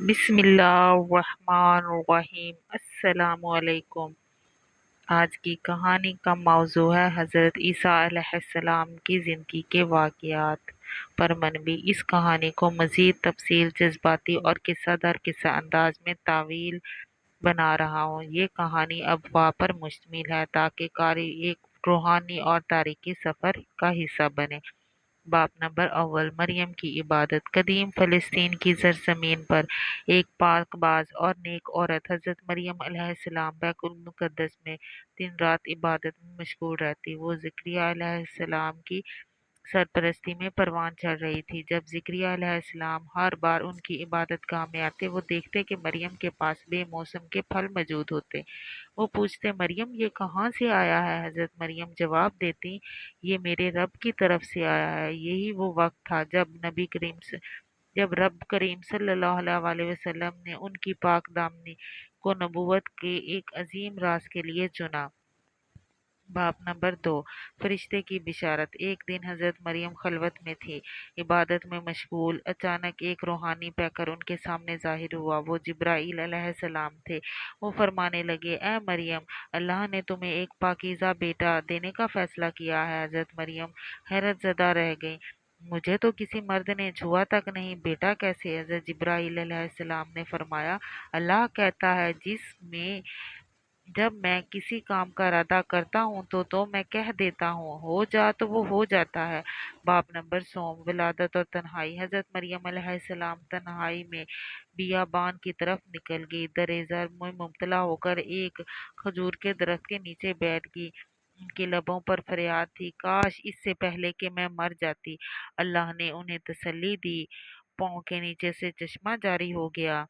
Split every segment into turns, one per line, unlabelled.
بسم اللہ الرحمن الرحیم۔ السلام علیکم۔ آج کی کہانی کا موضوع ہے حضرت عیسیٰ علیہ السلام کی زندگی کے واقعات پر مبنی۔ اس کہانی کو مزید تفصیل، جذباتی اور قصہ در قصہ انداز میں طویل بنا رہا ہوں۔ یہ کہانی افواہ پر مشتمل ہے تاکہ قاری ایک روحانی اور تاریخی سفر کا حصہ بنے۔ باب نمبر اول، مریم کی عبادت۔ قدیم فلسطین کی سرزمین پر ایک پاک باز اور نیک عورت حضرت مریم علیہ السلام بیت المقدس میں دن رات عبادت میں مشغول رہتی۔ وہ زکریا علیہ السلام کی سرپرستی میں پروان چڑھ رہی تھی۔ جب زکریا علیہ السلام ہر بار ان کی عبادت گاہ میں آتے، وہ دیکھتے کہ مریم کے پاس بے موسم کے پھل موجود ہوتے۔ وہ پوچھتے، مریم یہ کہاں سے آیا ہے؟ حضرت مریم جواب دیتی، یہ میرے رب کی طرف سے آیا ہے۔ یہی وہ وقت تھا جب رب کریم صلی اللہ علیہ وسلم نے ان کی پاک دامنی کو نبوت کے ایک عظیم راز کے لیے چنا۔ باب نمبر دو، فرشتے کی بشارت۔ ایک دن حضرت مریم خلوت میں تھی، عبادت میں مشغول۔ اچانک ایک روحانی پیکر ان کے سامنے ظاہر ہوا۔ وہ جبرائیل علیہ السلام تھے۔ وہ فرمانے لگے، اے مریم، اللہ نے تمہیں ایک پاکیزہ بیٹا دینے کا فیصلہ کیا ہے۔ حضرت مریم حیرت زدہ رہ گئیں۔ مجھے تو کسی مرد نے چھوا تک نہیں، بیٹا کیسے؟ حضرت جبرائیل علیہ السلام نے فرمایا، اللہ کہتا ہے جب میں کسی کام کا ارادہ کرتا ہوں تو میں کہہ دیتا ہوں، ہو جا تو وہ ہو جاتا ہے۔ باب نمبر سوم، ولادت اور تنہائی۔ حضرت مریم علیہ السلام تنہائی میں بیابان کی طرف نکل گئی۔ در زر میں مبتلا ہو کر ایک کھجور کے درخت کے نیچے بیٹھ گئی۔ ان کے لبوں پر فریاد تھی، کاش اس سے پہلے کہ میں مر جاتی۔ اللہ نے انہیں تسلی دی، پاؤں کے نیچے سے چشمہ جاری ہو گیا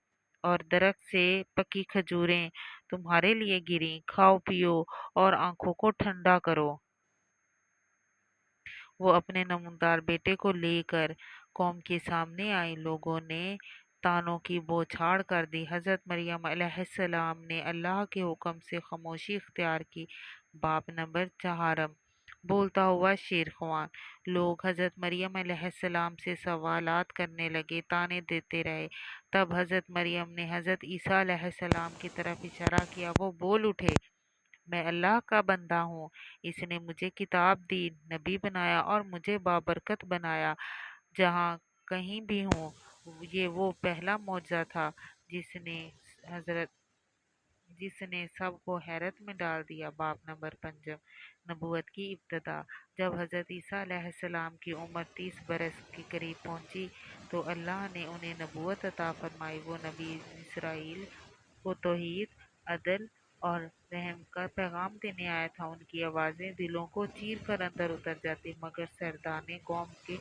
اور درخت سے پکی کھجوریں تمہارے لیے گریں، کھاؤ پیو اور آنکھوں کو ٹھنڈا کرو۔ وہ اپنے نمودار بیٹے کو لے کر قوم کے سامنے آئی۔ لوگوں نے تانوں کی بوچھاڑ کر دی۔ حضرت مریم علیہ السلام نے اللہ کے حکم سے خاموشی اختیار کی۔ باب نمبر چہارم، بولتا ہوا شیر خوان۔ لوگ حضرت مریم علیہ السلام سے سوالات کرنے لگے، طعنے دیتے رہے۔ تب حضرت مریم نے حضرت عیسیٰ علیہ السلام کی طرف اشارہ کیا۔ وہ بول اٹھے، میں اللہ کا بندہ ہوں، اس نے مجھے کتاب دی، نبی بنایا اور مجھے بابرکت بنایا۔ جہاں کہیں بھی ہوں، یہ وہ پہلا معجزہ تھا جس نے سب کو حیرت میں ڈال دیا۔ باب نمبر پنجم، نبوت کی ابتدا۔ جب حضرت عیسیٰ علیہ السلام کی عمر 30 برس کے قریب پہنچی تو اللہ نے انہیں نبوت عطا فرمائی۔ وہ نبی اسرائیل کو توحید، عدل اور رحم کا پیغام دینے آیا تھا۔ ان کی آوازیں دلوں کو چیر کر اندر اتر جاتی، مگر سردان قوم کے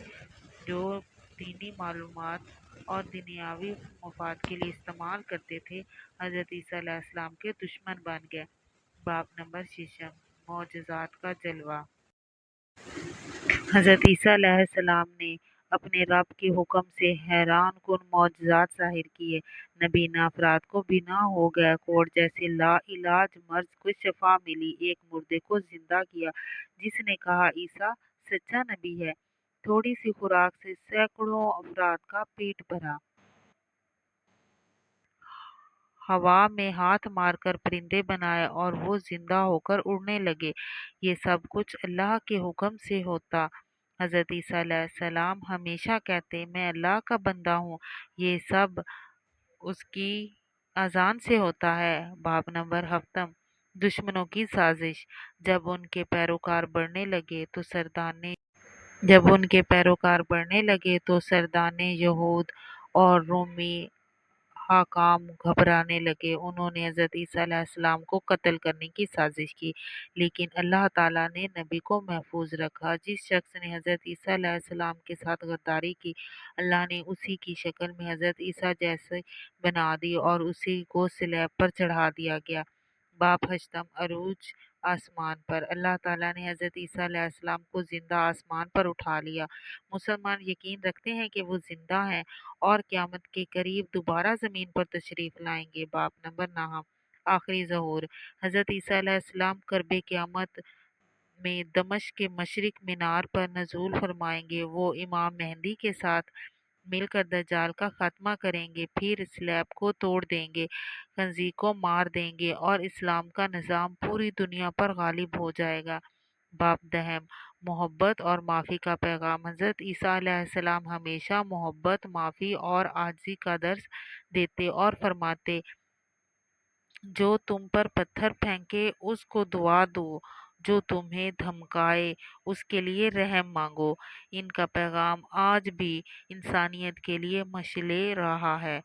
جو دینی معلومات اور دنیاوی مفاد کے لیے استعمال کرتے تھے، حضرت عیسیٰ علیہ السلام کے دشمن بن گئے۔ باب نمبر ششم، معجزات کا جلوہ۔ حضرت عیسیٰ علیہ السلام نے اپنے رب کے حکم سے حیران کن معجزات ظاہر کیے۔ نابینا افراد کو بینا ہو گیا، کوڑ جیسے لا علاج مرض کو شفا ملی، ایک مردے کو زندہ کیا۔ جس نے کہا عیسیٰ سچا نبی ہے، تھوڑی سی خوراک سے سینکڑوں افراد کا پیٹ بھرا۔ ہوا میں ہاتھ مار کر پرندے بنائے اور وہ زندہ ہو کر اڑنے لگے۔ یہ سب کچھ اللہ کے حکم سے ہوتا۔ حضرت عیسیٰ علیہ السلام ہمیشہ کہتے، میں اللہ کا بندہ ہوں، یہ سب اس کی اذان سے ہوتا ہے۔ باب نمبر ہفتم، دشمنوں کی سازش۔ جب ان کے پیروکار بڑھنے لگے تو سردان یہود اور رومی حاکام گھبرانے لگے۔ انہوں نے حضرت عیسیٰ علیہ السلام کو قتل کرنے کی سازش کی، لیکن اللہ تعالیٰ نے نبی کو محفوظ رکھا۔ جس شخص نے حضرت عیسیٰ علیہ السلام کے ساتھ غداری کی، اللہ نے اسی کی شکل میں حضرت عیسیٰ جیسے بنا دی اور اسی کو صلیب پر چڑھا دیا گیا۔ باب ہشتم، عروج آسمان پر۔ اللہ تعالیٰ نے حضرت عیسیٰ علیہ السلام کو زندہ آسمان پر اٹھا لیا۔ مسلمان یقین رکھتے ہیں کہ وہ زندہ ہیں اور قیامت کے قریب دوبارہ زمین پر تشریف لائیں گے۔ باب نمبر نہم، آخری ظہور۔ حضرت عیسیٰ علیہ السلام قرب قیامت میں دمشق کے مشرق مینار پر نزول فرمائیں گے۔ وہ امام مہدی کے ساتھ مل کر دجال کا خاتمہ کریں گے، پھر اسلیب کو توڑ دیں گے، خنزیر کو مار دیں گے اور اسلام کا نظام پوری دنیا پر غالب ہو جائے گا۔ باب دہم، محبت اور معافی کا پیغام۔ حضرت عیسیٰ علیہ السلام ہمیشہ محبت، معافی اور عاجزی کا درس دیتے اور فرماتے، جو تم پر پتھر پھینکے اس کو دعا دو، جو تمہیں دھمکائے اس کے لیے رحم مانگو۔ ان کا پیغام آج بھی انسانیت کے لیے مشعل رہا ہے۔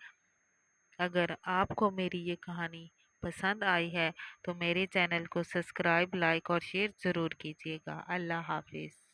اگر آپ کو میری یہ کہانی پسند آئی ہے تو میرے چینل کو سبسکرائب، لائک اور شیئر ضرور کیجیے گا۔ اللہ حافظ۔